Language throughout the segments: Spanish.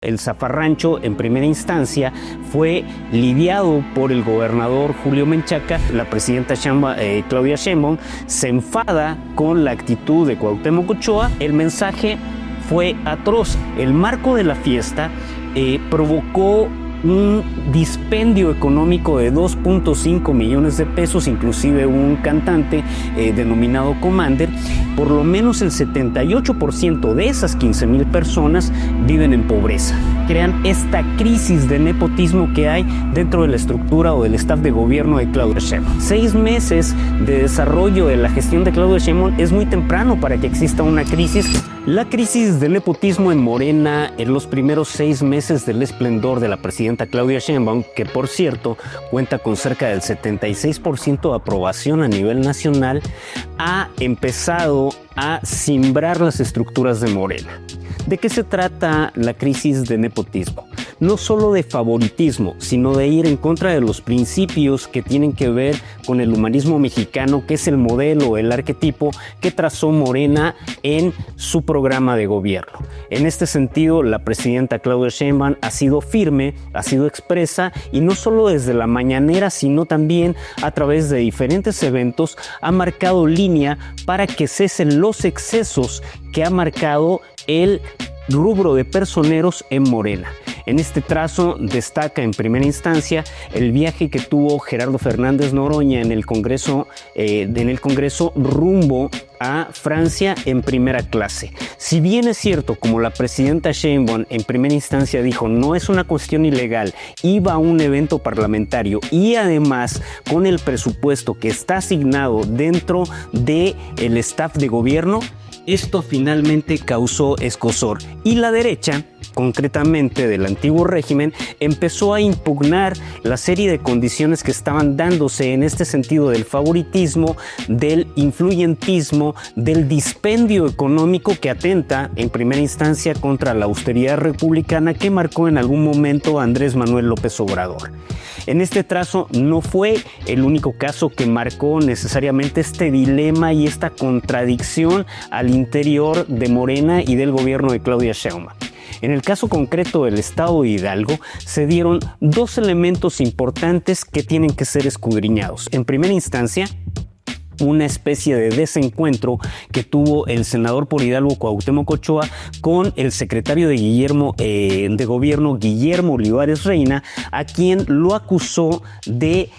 El zafarrancho en primera instancia fue lidiado por el gobernador Julio Menchaca. La presidenta Claudia Sheinbaum se enfada con la actitud de Cuauhtémoc Ochoa. El mensaje fue atroz. El marco de la fiesta provocó un dispendio económico de 2.5 millones de pesos, inclusive un cantante denominado Commander. Por lo menos el 78% de esas 15,000 personas viven en pobreza. Crean esta crisis de nepotismo que hay dentro de la estructura o del staff de gobierno de Claudia Sheinbaum. 6 meses de desarrollo de la gestión de Claudia Sheinbaum es muy temprano para que exista una crisis. La crisis del nepotismo en Morena en los primeros 6 meses del esplendor de la presidenta Claudia Sheinbaum, que por cierto cuenta con cerca del 76% de aprobación a nivel nacional, ha empezado a cimbrar las estructuras de Morena. ¿De qué se trata la crisis de nepotismo? No solo de favoritismo, sino de ir en contra de los principios que tienen que ver con el humanismo mexicano, que es el modelo, el arquetipo que trazó Morena en su programa de gobierno. En este sentido, la presidenta Claudia Sheinbaum ha sido firme, ha sido expresa, y no solo desde la mañanera, sino también a través de diferentes eventos, ha marcado línea para que cesen los excesos que ha marcado el rubro de personeros en Morena. En este trazo destaca en primera instancia el viaje que tuvo Gerardo Fernández Noroña en el Congreso rumbo a Francia en primera clase. Si bien es cierto, como la presidenta Sheinbaum en primera instancia dijo, no es una cuestión ilegal, iba a un evento parlamentario y además con el presupuesto que está asignado dentro del staff de gobierno, esto finalmente causó escozor y la derecha, concretamente del antiguo régimen, empezó a impugnar la serie de condiciones que estaban dándose en este sentido del favoritismo, del influyentismo, del dispendio económico que atenta en primera instancia contra la austeridad republicana que marcó en algún momento Andrés Manuel López Obrador. En este trazo no fue el único caso que marcó necesariamente este dilema y esta contradicción al interior de Morena y del gobierno de Claudia Sheinbaum. En el caso concreto del estado de Hidalgo, se dieron 2 elementos importantes que tienen que ser escudriñados. En primera instancia, una especie de desencuentro que tuvo el senador por Hidalgo Cuauhtémoc Ochoa con el secretario de gobierno Guillermo Olivares Reina, a quien lo acusó de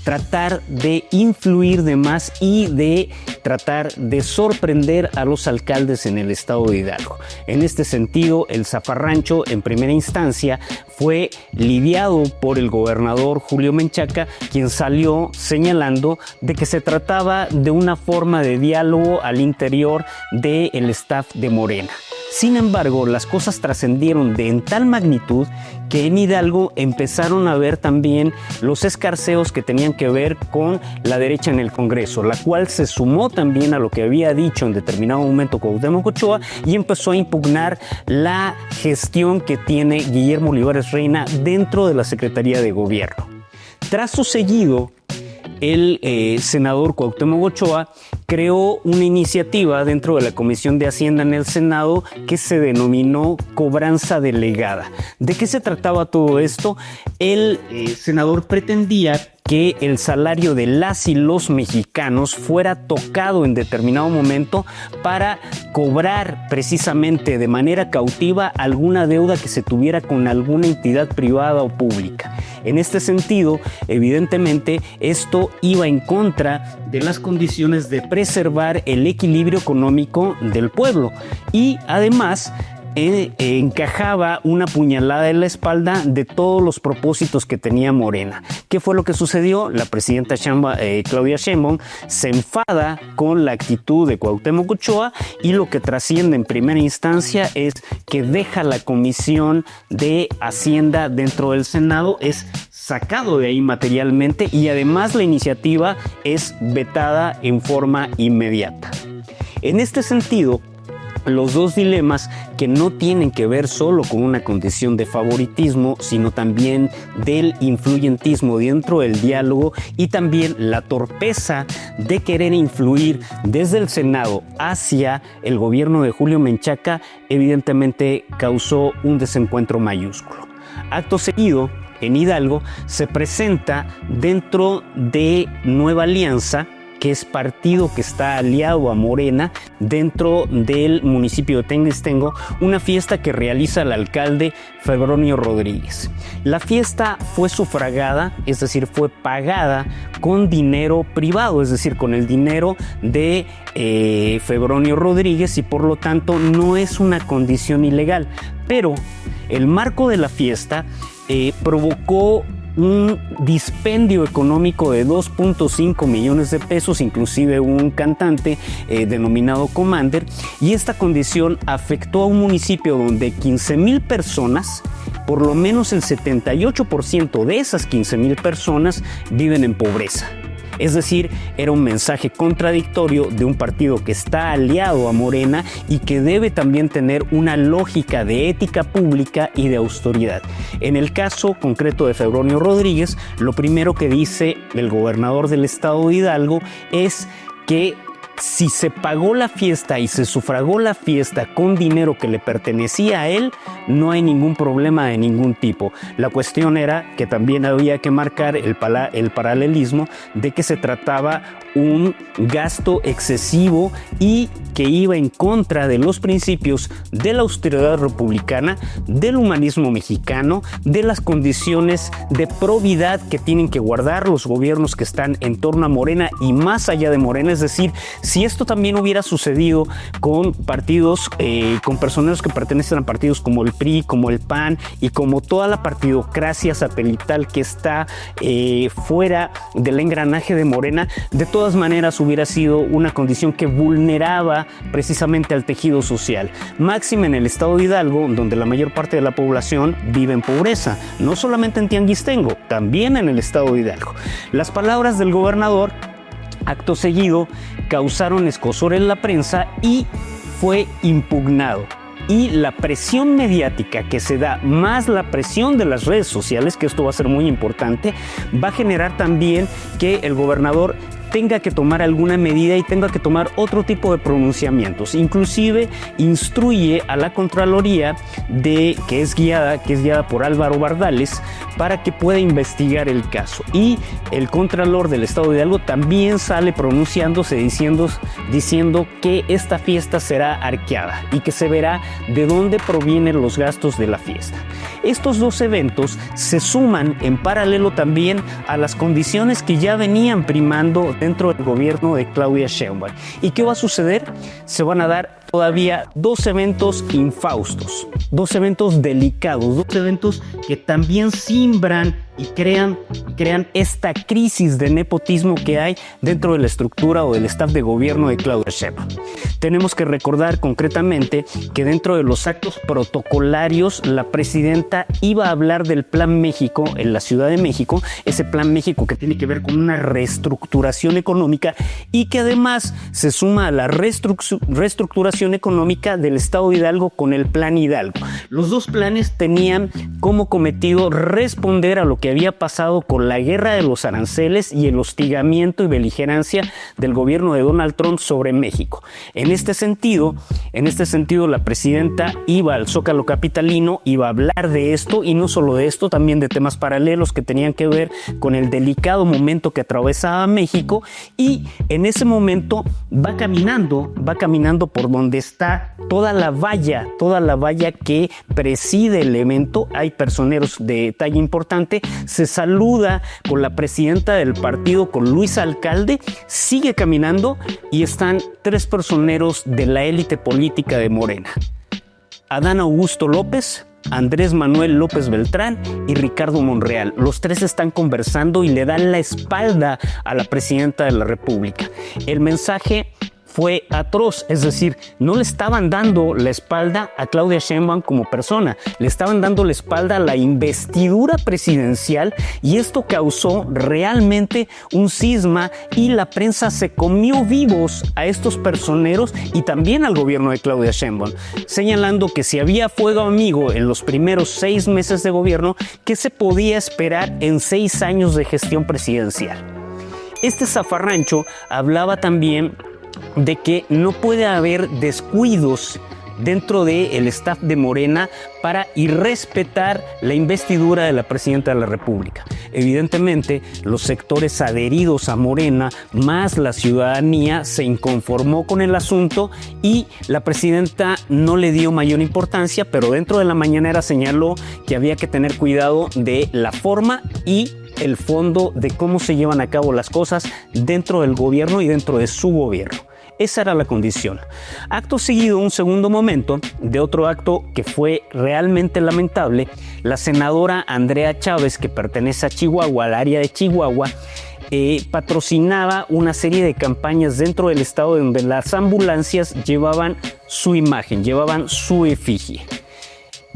tratar de influir de más y de tratar de sorprender a los alcaldes en el estado de Hidalgo. En este sentido, el zafarrancho en primera instancia fue lidiado por el gobernador Julio Menchaca, quien salió señalando de que se trataba de una forma de diálogo al interior del staff de Morena. Sin embargo, las cosas trascendieron en tal magnitud que en Hidalgo empezaron a ver también los escarceos que tenían que ver con la derecha en el Congreso, la cual se sumó también a lo que había dicho en determinado momento Cuauhtémoc Ochoa y empezó a impugnar la gestión que tiene Guillermo Olivares Reina dentro de la Secretaría de Gobierno. Trazo seguido, el senador Cuauhtémoc Ochoa creó una iniciativa dentro de la Comisión de Hacienda en el Senado que se denominó cobranza delegada. ¿De qué se trataba todo esto? El senador pretendía que el salario de las y los mexicanos fuera tocado en determinado momento para cobrar precisamente de manera cautiva alguna deuda que se tuviera con alguna entidad privada o pública. En este sentido, evidentemente, esto iba en contra de las condiciones de preservar el equilibrio económico del pueblo y además encajaba una puñalada en la espalda de todos los propósitos que tenía Morena. ¿Qué fue lo que sucedió? La presidenta Claudia Sheinbaum se enfada con la actitud de Cuauhtémoc Ochoa y lo que trasciende en primera instancia es que deja la Comisión de Hacienda dentro del Senado, es sacado de ahí materialmente y además la iniciativa es vetada en forma inmediata. En este sentido, los dos dilemas que no tienen que ver solo con una condición de favoritismo, sino también del influyentismo dentro del diálogo y también la torpeza de querer influir desde el Senado hacia el gobierno de Julio Menchaca, evidentemente causó un desencuentro mayúsculo. Acto seguido, en Hidalgo se presenta dentro de Nueva Alianza, que es partido que está aliado a Morena, dentro del municipio de Tenguistengo, una fiesta que realiza el alcalde Febronio Rodríguez. La fiesta fue sufragada, es decir, fue pagada con dinero privado, es decir, con el dinero de Febronio Rodríguez, y por lo tanto no es una condición ilegal. Pero el marco de la fiesta provocó un dispendio económico de 2.5 millones de pesos, inclusive un cantante denominado Commander, y esta condición afectó a un municipio donde 15,000 personas, por lo menos el 78% de esas 15,000 personas viven en pobreza. Es decir, era un mensaje contradictorio de un partido que está aliado a Morena y que debe también tener una lógica de ética pública y de austeridad. En el caso concreto de Febronio Rodríguez, lo primero que dice el gobernador del estado de Hidalgo es que si se pagó la fiesta y se sufragó la fiesta con dinero que le pertenecía a él, no hay ningún problema de ningún tipo. La cuestión era que también había que marcar el paralelismo de que se trataba un gasto excesivo y que iba en contra de los principios de la austeridad republicana, del humanismo mexicano, de las condiciones de probidad que tienen que guardar los gobiernos que están en torno a Morena y más allá de Morena. Es decir, si esto también hubiera sucedido con partidos, con personeros que pertenecen a partidos como el PRI, como el PAN y como toda la partidocracia satelital que está fuera del engranaje de Morena, de todas maneras hubiera sido una condición que vulneraba precisamente al tejido social. Máxime en el estado de Hidalgo, donde la mayor parte de la población vive en pobreza, no solamente en Tianguistengo, también en el estado de Hidalgo. Las palabras del gobernador, acto seguido, causaron escozor en la prensa y fue impugnado. Y la presión mediática que se da, más la presión de las redes sociales, que esto va a ser muy importante, va a generar también que el gobernador tenga que tomar alguna medida y tenga que tomar otro tipo de pronunciamientos. Inclusive instruye a la Contraloría que es guiada por Álvaro Bardales para que pueda investigar el caso. Y el Contralor del Estado de Hidalgo también sale pronunciándose diciendo que esta fiesta será arqueada y que se verá de dónde provienen los gastos de la fiesta. Estos dos eventos se suman en paralelo también a las condiciones que ya venían primando dentro del gobierno de Claudia Sheinbaum. ¿Y qué va a suceder? Se van a dar todavía dos eventos infaustos, dos eventos delicados, dos eventos que también simbran y crean esta crisis de nepotismo que hay dentro de la estructura o del staff de gobierno de Claudia Sheinbaum. Tenemos que recordar concretamente que dentro de los actos protocolarios la presidenta iba a hablar del Plan México en la Ciudad de México, ese Plan México que tiene que ver con una reestructuración económica y que además se suma a la reestructuración económica del Estado de Hidalgo con el Plan Hidalgo. Los dos planes tenían como cometido responder a lo que había pasado con la guerra de los aranceles y el hostigamiento y beligerancia del gobierno de Donald Trump sobre México. En este sentido, la presidenta iba al Zócalo capitalino, iba a hablar de esto y no solo de esto, también de temas paralelos que tenían que ver con el delicado momento que atravesaba México, y en ese momento va caminando por donde está toda la valla que preside el evento. Hay personeros de talla importante. Se saluda con la presidenta del partido, con Luisa Alcalde, sigue caminando y están tres personeros de la élite política de Morena: Adán Augusto López, Andrés Manuel López Beltrán y Ricardo Monreal. Los tres están conversando y le dan la espalda a la presidenta de la República. El mensaje fue atroz, es decir, no le estaban dando la espalda a Claudia Sheinbaum como persona, le estaban dando la espalda a la investidura presidencial, y esto causó realmente un cisma, y la prensa se comió vivos a estos personeros y también al gobierno de Claudia Sheinbaum, señalando que si había fuego amigo en los primeros 6 meses de gobierno, ¿qué se podía esperar en 6 años de gestión presidencial? Este zafarrancho hablaba también de que no puede haber descuidos dentro del staff de Morena para irrespetar la investidura de la presidenta de la República. Evidentemente, los sectores adheridos a Morena, más la ciudadanía, se inconformó con el asunto y la presidenta no le dio mayor importancia, pero dentro de la mañanera señaló que había que tener cuidado de la forma y el fondo de cómo se llevan a cabo las cosas dentro del gobierno y dentro de su gobierno. Esa era la condición. Acto seguido, un segundo momento de otro acto que fue realmente lamentable, la senadora Andrea Chávez, que pertenece a Chihuahua, al área de Chihuahua, patrocinaba una serie de campañas dentro del estado donde las ambulancias llevaban su imagen, llevaban su efigie.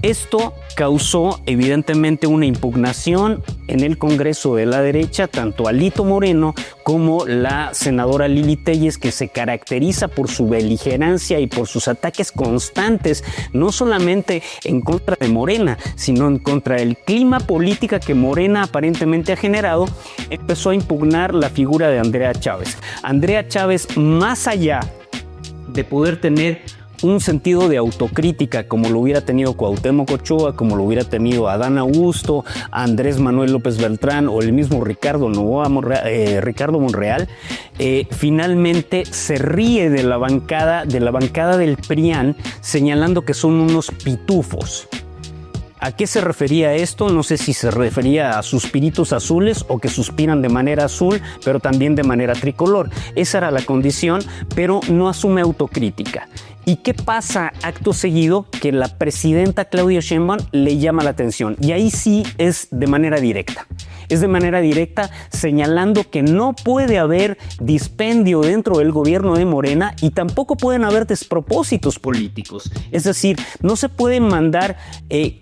Esto causó evidentemente una impugnación en el Congreso de la derecha, tanto Alito Moreno como la senadora Lili Telles, que se caracteriza por su beligerancia y por sus ataques constantes, no solamente en contra de Morena, sino en contra del clima político que Morena aparentemente ha generado. Empezó a impugnar la figura de Andrea Chávez. Andrea Chávez, más allá de poder tener un sentido de autocrítica como lo hubiera tenido Cuauhtémoc Ochoa, como lo hubiera tenido Adán Augusto, Andrés Manuel López Beltrán o el mismo Ricardo Monreal, finalmente se ríe de la bancada del PRIAN, señalando que son unos pitufos. ¿A qué se refería esto? No sé si se refería a suspiritos azules o que suspiran de manera azul, pero también de manera tricolor. Esa era la condición, pero no asume autocrítica. ¿Y qué pasa acto seguido? Que la presidenta Claudia Sheinbaum le llama la atención, y ahí sí es de manera directa. Es de manera directa señalando que no puede haber dispendio dentro del gobierno de Morena y tampoco pueden haber despropósitos políticos. Es decir, no se pueden mandar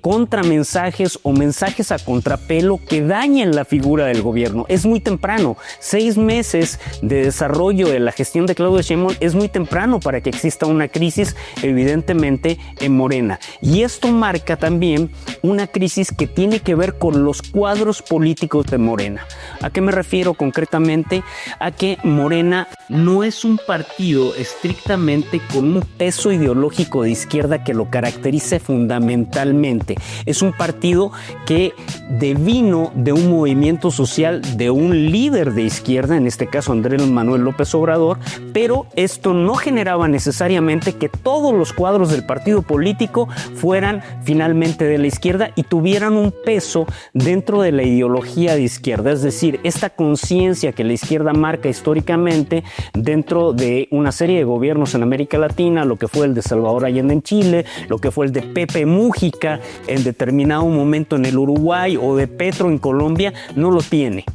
contramensajes o mensajes a contrapelo que dañen la figura del gobierno. Es muy temprano. 6 meses de desarrollo de la gestión de Claudia Sheinbaum es muy temprano para que exista una crisis, evidentemente, en Morena. Y esto marca también una crisis que tiene que ver con los cuadros políticos de Morena. ¿A qué me refiero concretamente? A que Morena no es un partido estrictamente con un peso ideológico de izquierda que lo caracterice fundamentalmente. Es un partido que devino de un movimiento social de un líder de izquierda, en este caso Andrés Manuel López Obrador, pero esto no generaba necesariamente que todos los cuadros del partido político fueran finalmente de la izquierda y tuvieran un peso dentro de la ideología de izquierda, es decir, esta conciencia que la izquierda marca históricamente dentro de una serie de gobiernos en América Latina, lo que fue el de Salvador Allende en Chile, lo que fue el de Pepe Mújica en determinado momento en el Uruguay o de Petro en Colombia, no lo tiene.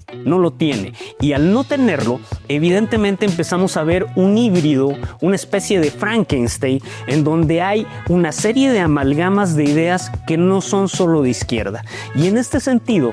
Y al no tenerlo, evidentemente empezamos a ver un híbrido, una especie de Frankenstein, en donde hay una serie de amalgamas de ideas que no son solo de izquierda. Y en este sentido,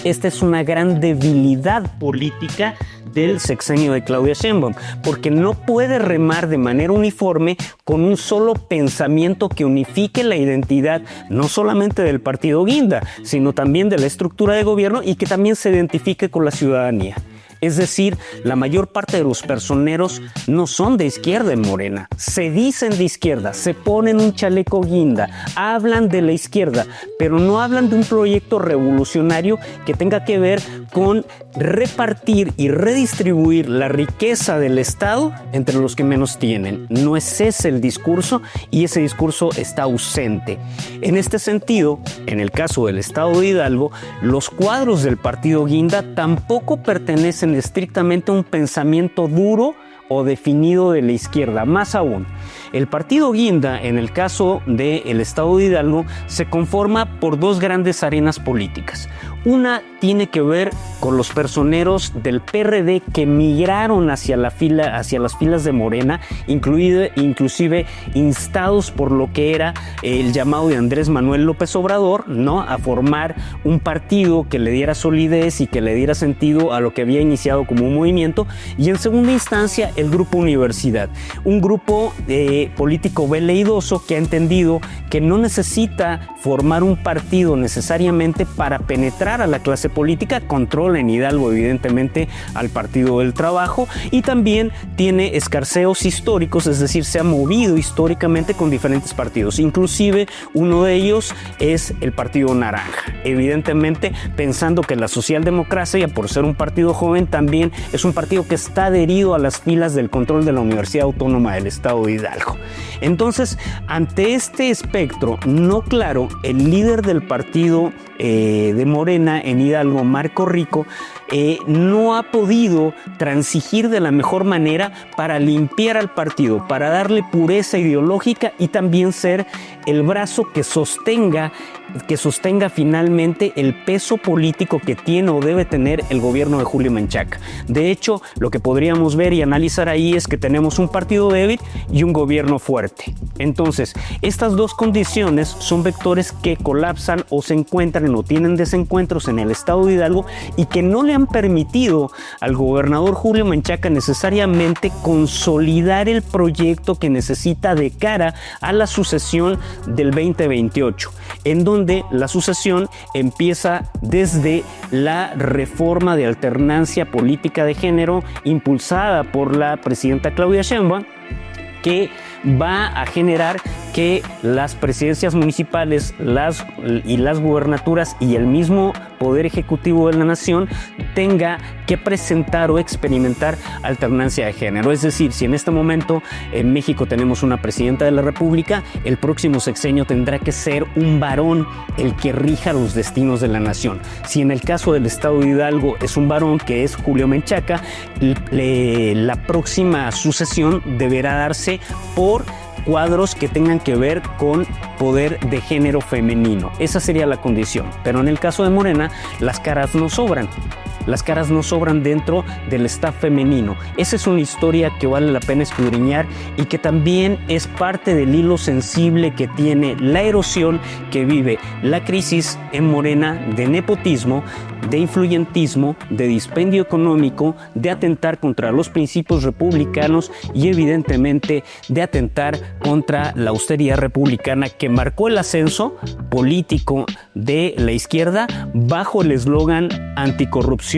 esta es una gran debilidad política del sexenio de Claudia Sheinbaum, porque no puede remar de manera uniforme con un solo pensamiento que unifique la identidad no solamente del partido Guinda, sino también de la estructura de gobierno y que también se identifique con la ciudadanía. Es decir, la mayor parte de los personeros no son de izquierda en Morena. Se dicen de izquierda, se ponen un chaleco Guinda, hablan de la izquierda, pero no hablan de un proyecto revolucionario que tenga que ver con repartir y redistribuir la riqueza del Estado entre los que menos tienen. No es ese el discurso y ese discurso está ausente. En este sentido, en el caso del Estado de Hidalgo, los cuadros del partido Guinda tampoco pertenecen estrictamente a un pensamiento duro o definido de la izquierda. Más aún, el partido Guinda, en el caso del Estado de Hidalgo, se conforma por 2 grandes arenas políticas. Una tiene que ver con los personeros del PRD que migraron hacia las filas de Morena, inclusive instados por lo que era el llamado de Andrés Manuel López Obrador, ¿no?, a formar un partido que le diera solidez y que le diera sentido a lo que había iniciado como un movimiento. Y en segunda instancia, el Grupo Universidad, un grupo político veleidoso que ha entendido que no necesita formar un partido necesariamente para penetrar a la clase política. Controla en Hidalgo evidentemente al Partido del Trabajo y también tiene escarceos históricos, es decir, se ha movido históricamente con diferentes partidos, inclusive uno de ellos es el Partido Naranja, evidentemente pensando que la socialdemocracia, por ser un partido joven, también es un partido que está adherido a las filas del control de la Universidad Autónoma del Estado de Hidalgo. Entonces, ante este espectro no claro, el líder del partido de Morena en Hidalgo, Marco Rico, no ha podido transigir de la mejor manera para limpiar al partido, para darle pureza ideológica y también ser el brazo que sostenga finalmente el peso político que tiene o debe tener el gobierno de Julio Menchaca. De hecho, lo que podríamos ver y analizar ahí es que tenemos un partido débil y un gobierno fuerte. Entonces, estas dos condiciones son vectores que colapsan o se encuentran o tienen desencuentros en el estado de Hidalgo y que no le han permitido al gobernador Julio Menchaca necesariamente consolidar el proyecto que necesita de cara a la sucesión del 2028, en donde la sucesión empieza desde la reforma de alternancia política de género impulsada por la presidenta Claudia Sheinbaum, que va a generar que las presidencias municipales y las gubernaturas y el mismo Poder Ejecutivo de la Nación tenga que presentar o experimentar alternancia de género. Es decir, si en este momento en México tenemos una presidenta de la República, el próximo sexenio tendrá que ser un varón el que rija los destinos de la nación. Si en el caso del estado de Hidalgo es un varón, que es Julio Menchaca, la próxima sucesión deberá darse por cuadros que tengan que ver con poder de género femenino. Esa sería la condición. Pero en el caso de Morena, las caras no sobran. Las caras no sobran dentro del staff femenino. Esa es una historia que vale la pena escudriñar y que también es parte del hilo sensible que tiene la erosión que vive la crisis en Morena de nepotismo, de influyentismo, de dispendio económico, de atentar contra los principios republicanos y evidentemente de atentar contra la austeridad republicana que marcó el ascenso político de la izquierda bajo el eslogan anticorrupción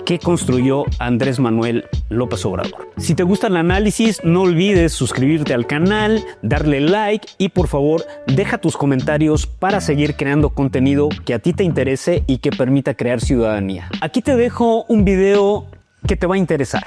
que construyó Andrés Manuel López Obrador. Si te gusta el análisis, no olvides suscribirte al canal, darle like y por favor deja tus comentarios para seguir creando contenido que a ti te interese y que permita crear ciudadanía. Aquí te dejo un video que te va a interesar.